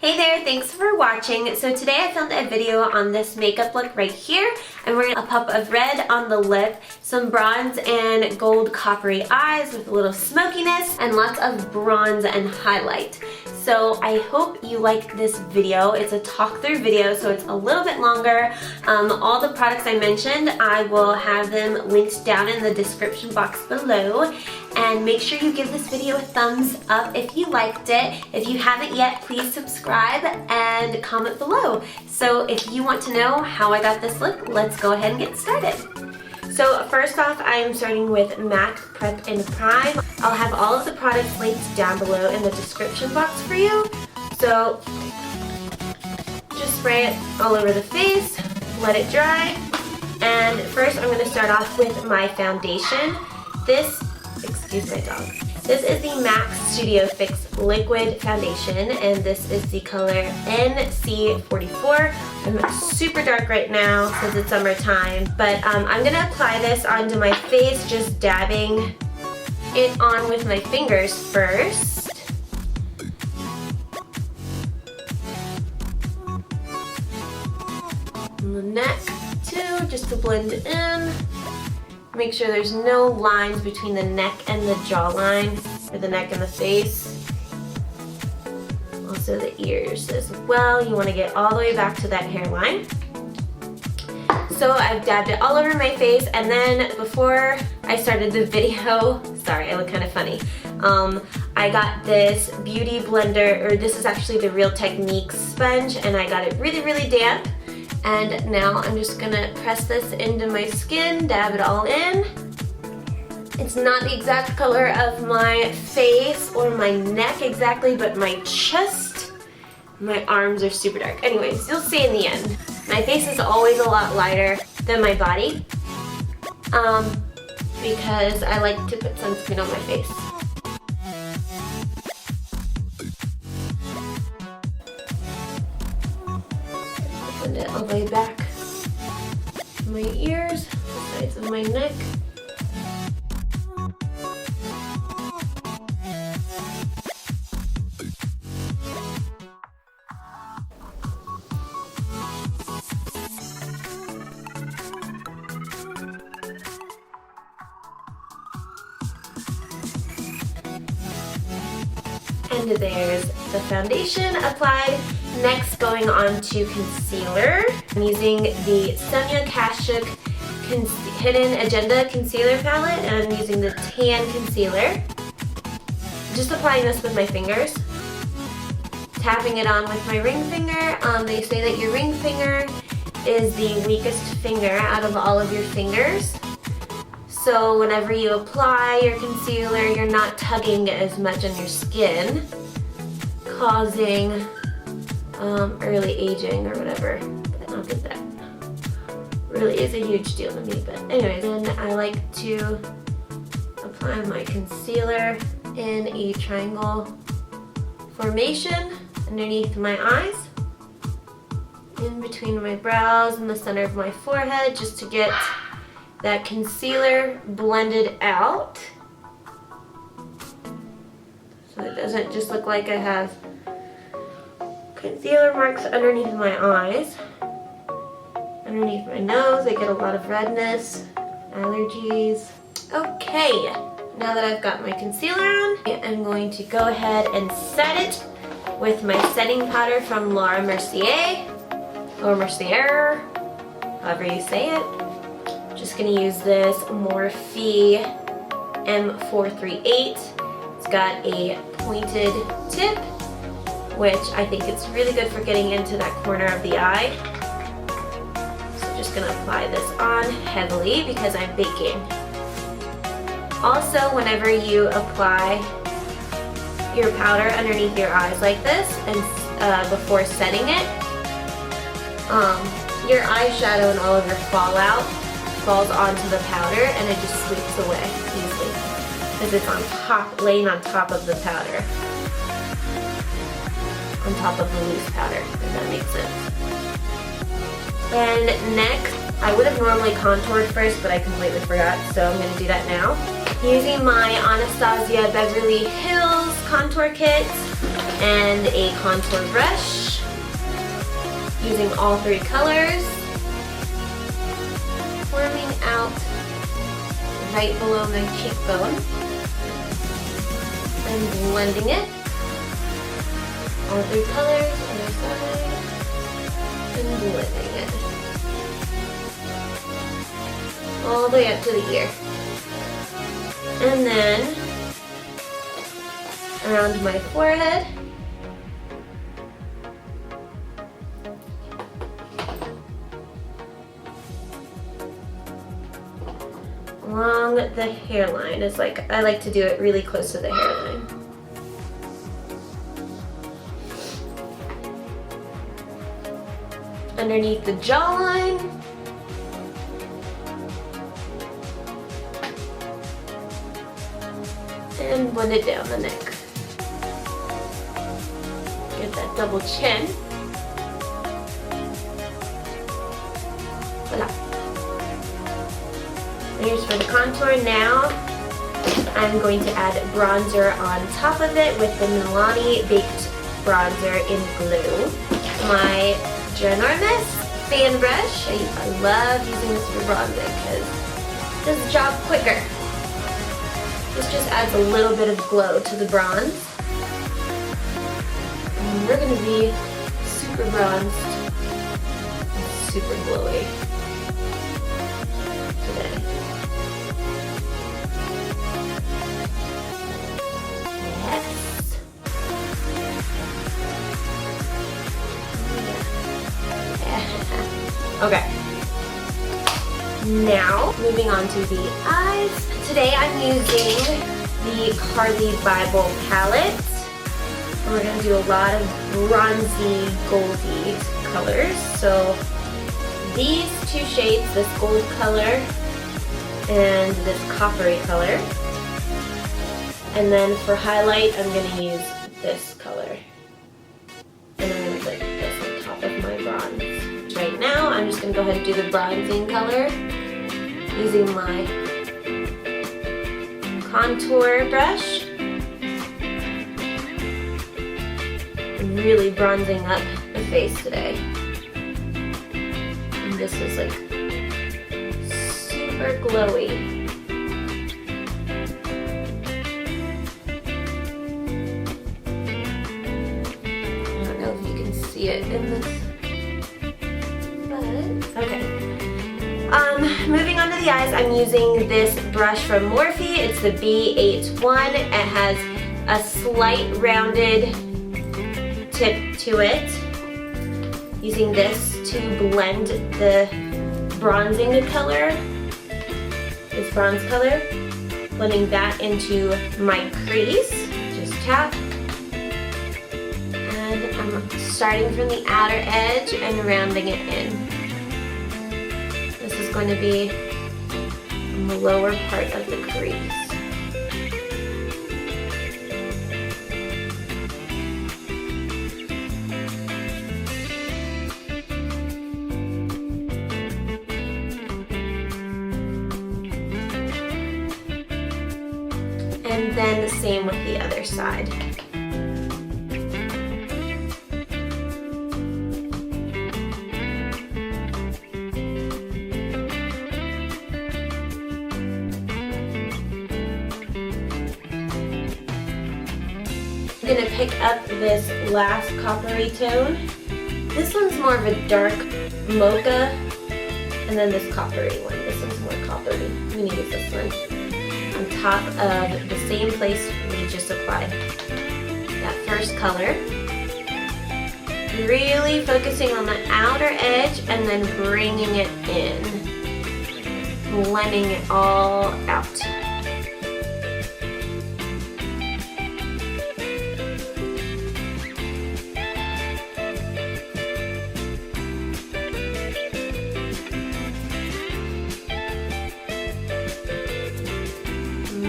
Hey there, thanks for watching. So today I filmed a video on this makeup look right here. I'm wearing a puff of red on the lip, some bronze and gold coppery eyes with a little smokiness, and lots of bronze and highlight. So I hope you like this video. It's a talk through video, so it's a little bit longer. All the products I mentioned, I will have them linked down in the description box below. And make sure you give this video a thumbs up if you liked it. If you haven't yet, please subscribe and comment below. So if you want to know how I got this look, let's go ahead and get started. So first off, I am starting with MAC Prep and Prime. I'll have all of the products linked down below in the description box for you. So just spray it all over the face, let it dry. And first I'm going to start off with my foundation. Excuse my dog. This is the MAC Studio Fix Liquid Foundation, and this is the color NC44. I'm super dark right now since it's summertime, but I'm going to apply this onto my face, just dabbing it on with my fingers first. And the neck too, just to blend it in. Make sure there's no lines between the neck and the jawline, or the neck and the face. Also the ears as well. You want to get all the way back to that hairline. So I've dabbed it all over my face, and then before I started the video, sorry, I look kind of funny. I got this beauty blender, or this is actually the Real Techniques sponge, and I got it really, really damp. And now I'm just gonna press this into my skin, dab it all in. It's not the exact color of my face or my neck exactly, but my chest, my arms are super dark. Anyways, you'll see in the end. My face is always a lot lighter than my body because I like to put sunscreen on my face. Send it all the way back to my ears, sides of my neck. And there's the foundation applied. Next, going on to concealer. I'm using the Sonia Kashuk Hidden Agenda Concealer Palette, and I'm using the Tan Concealer. Just applying this with my fingers. Tapping it on with my ring finger. They say that your ring finger is the weakest finger out of all of your fingers. So whenever you apply your concealer, you're not tugging as much on your skin, causing early aging or whatever. But not that that really is a huge deal to me. But anyways, then I like to apply my concealer in a triangle formation underneath my eyes, in between my brows and the center of my forehead, just to get that concealer blended out, so it doesn't just look like I have concealer marks underneath my eyes. Underneath my nose, I get a lot of redness, allergies. Okay, now that I've got my concealer on, I'm going to go ahead and set it with my setting powder from Mercier, or Mercier, however you say it. Just gonna use this Morphe M438. It's got a pointed tip, which I think it's really good for getting into that corner of the eye. So just gonna apply this on heavily because I'm baking. Also, whenever you apply your powder underneath your eyes like this, and before setting it, your eyeshadow and all of your fallout falls onto the powder, and it just sweeps away easily because it's on top, laying on top of the powder, on top of the loose powder, if that makes sense. And next, I would have normally contoured first, but I completely forgot, so I'm going to do that now. Using my Anastasia Beverly Hills contour kit, and a contour brush, using all three colors, forming out right below my cheekbone, and blending it. All three colors, other side, and blending it. All the way up to the ear. And then around my forehead. Along the hairline is like, I like to do it really close to the hairline. Underneath the jawline. And blend it down the neck. Get that double chin. Voila. Here's for the contour. Now I'm going to add bronzer on top of it with the Millani Baked Bronzer in Glue. My ginormous fan brush. I love using this for bronzing because it does the job quicker. This just adds a little bit of glow to the bronze. And we're going to be super bronzed and super glowy today. Yes. Okay. Now, moving on to the eyes. Today I'm using the Carli Bybel palette. And we're going to do a lot of bronzy, goldy colors. So these two shades, this gold color and this coppery color. And then for highlight, I'm going to use this color. And I'm going to put this on top of my bronze. Right now, I'm just going to go ahead and do the bronzing color using my contour brush. I'm really bronzing up the face today. And this is like super glowy. I don't know if you can see it in this. Okay. Moving on to the eyes, I'm using this brush from Morphe. It's the B81. It has a slight rounded tip to it. Using this to blend the bronzing color, this bronze color, blending that into my crease. Just tap. And I'm starting from the outer edge and rounding it in. This is going to be in the lower part of the crease. And then the same with the other side. I'm going to pick up this last coppery tone. This one's more of a dark mocha, and then this coppery one. This one's more coppery. I'm going to use this one on top of the same place we just applied that first color. Really focusing on the outer edge and then bringing it in, blending it all out.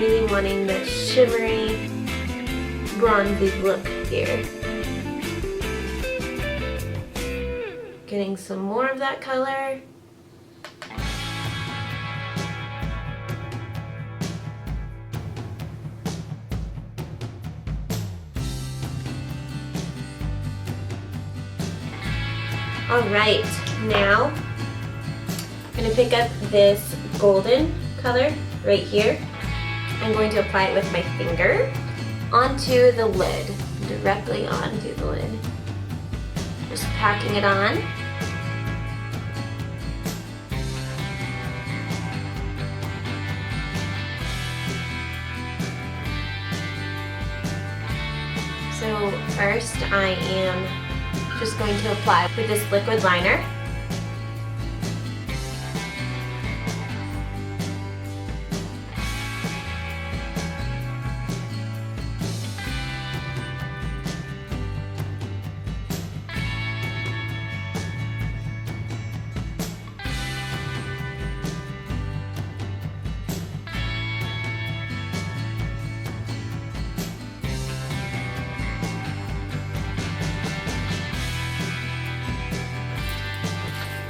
Really wanting the shimmery, bronzy look here. Getting some more of that color. Alright, now I'm going to pick up this golden color right here. I'm going to apply it with my finger onto the lid, directly onto the lid. Just packing it on. So first I am just going to apply with this liquid liner.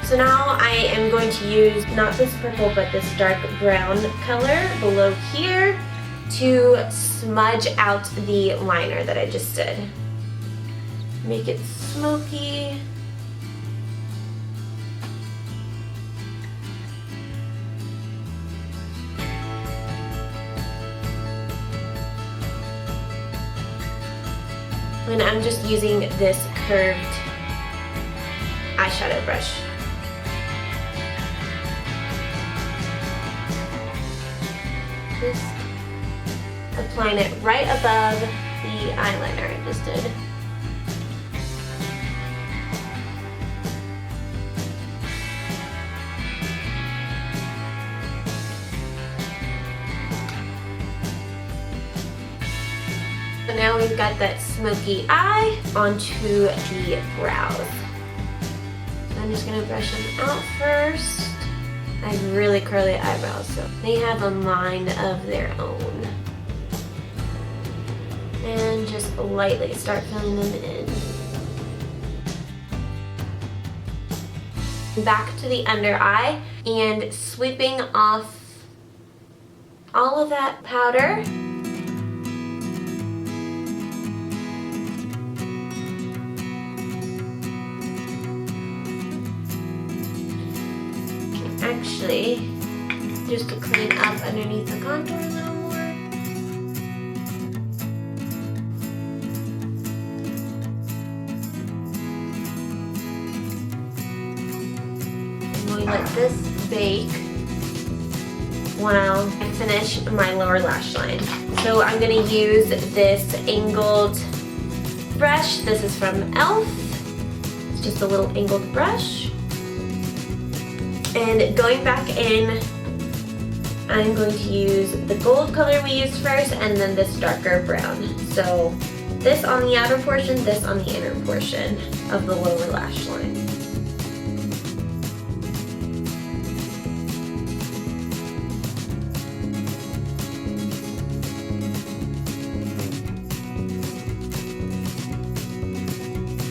So now I am going to use not this purple but this dark brown color below here to smudge out the liner that I just did. Make it smoky. And I'm just using this curved eyeshadow brush. Just applying it right above the eyeliner I just did. So now we've got that smoky eye onto the brows. So I'm just going to brush them out first. I have really curly eyebrows, so they have a mind of their own. And just lightly start filling them in. Back to the under eye and sweeping off all of that powder. Actually, just to clean up underneath the contour a little more. I'm going to let this bake while I finish my lower lash line. So I'm going to use this angled brush. This is from e.l.f. It's just a little angled brush. And going back in, I'm going to use the gold color we used first and then this darker brown. So this on the outer portion, this on the inner portion of the lower lash line.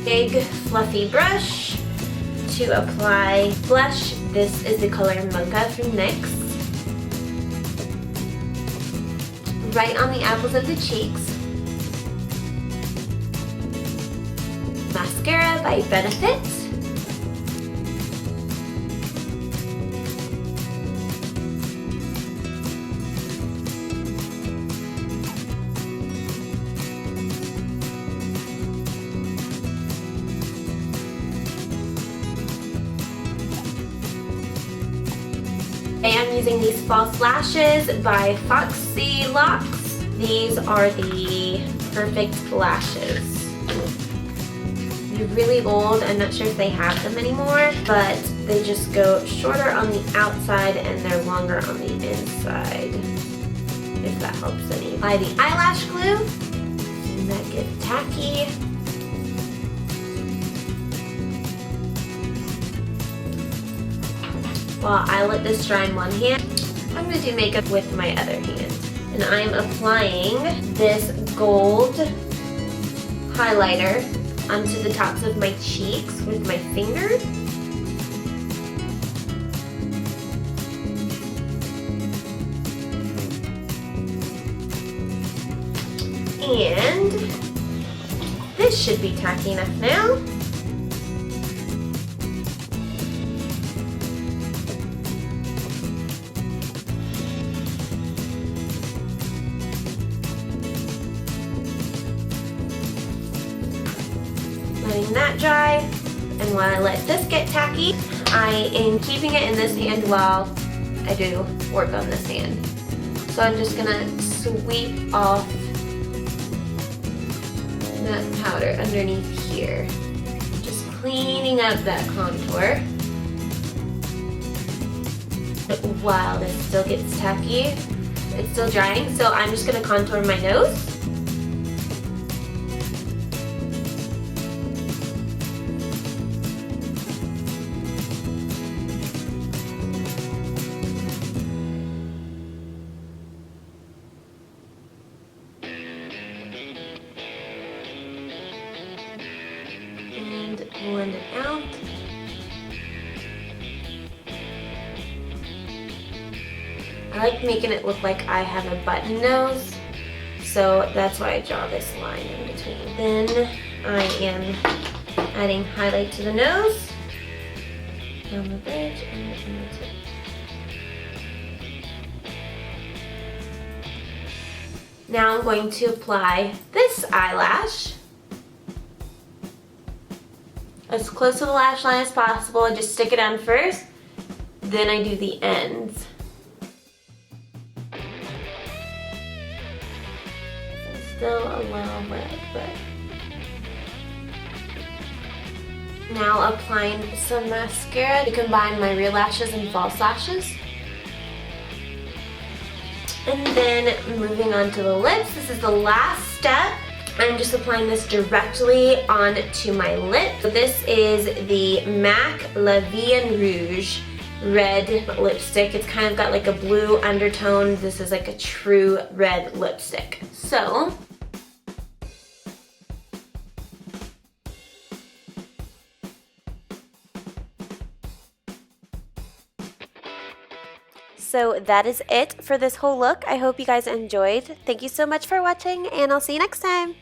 Big fluffy brush to apply blush. This is the color Mocha from NYX. Right on the apples of the cheeks. Mascara by Benefit. I'm using these false lashes by Foxy Locks. These are the perfect lashes. They're really old. I'm not sure if they have them anymore, but they just go shorter on the outside and they're longer on the inside, if that helps any. Apply the eyelash glue, and that gets tacky. While I let this dry in one hand, I'm going to do makeup with my other hand. And I'm applying this gold highlighter onto the tops of my cheeks with my finger. And this should be tacky enough now. letting that dry. And while I let this get tacky, I am keeping it in this hand while I do work on this hand. So I'm just gonna sweep off that powder underneath here. Just cleaning up that contour. While this still gets tacky, it's still drying, so I'm just gonna contour my nose. And blend it out. I like making it look like I have a button nose, so that's why I draw this line in between. Then I am adding highlight to the nose, down the bridge, and in the tip. Now I'm going to apply this eyelash as close to the lash line as possible. I just stick it on first, then I do the ends. Still a little red, but now applying some mascara to combine my real lashes and false lashes. And then moving on to the lips. This is the last step. I'm just applying this directly onto my lip. So this is the MAC La Vie en Rouge red lipstick. It's kind of got like a blue undertone. This is like a true red lipstick. So that is it for this whole look. I hope you guys enjoyed. Thank you so much for watching, and I'll see you next time.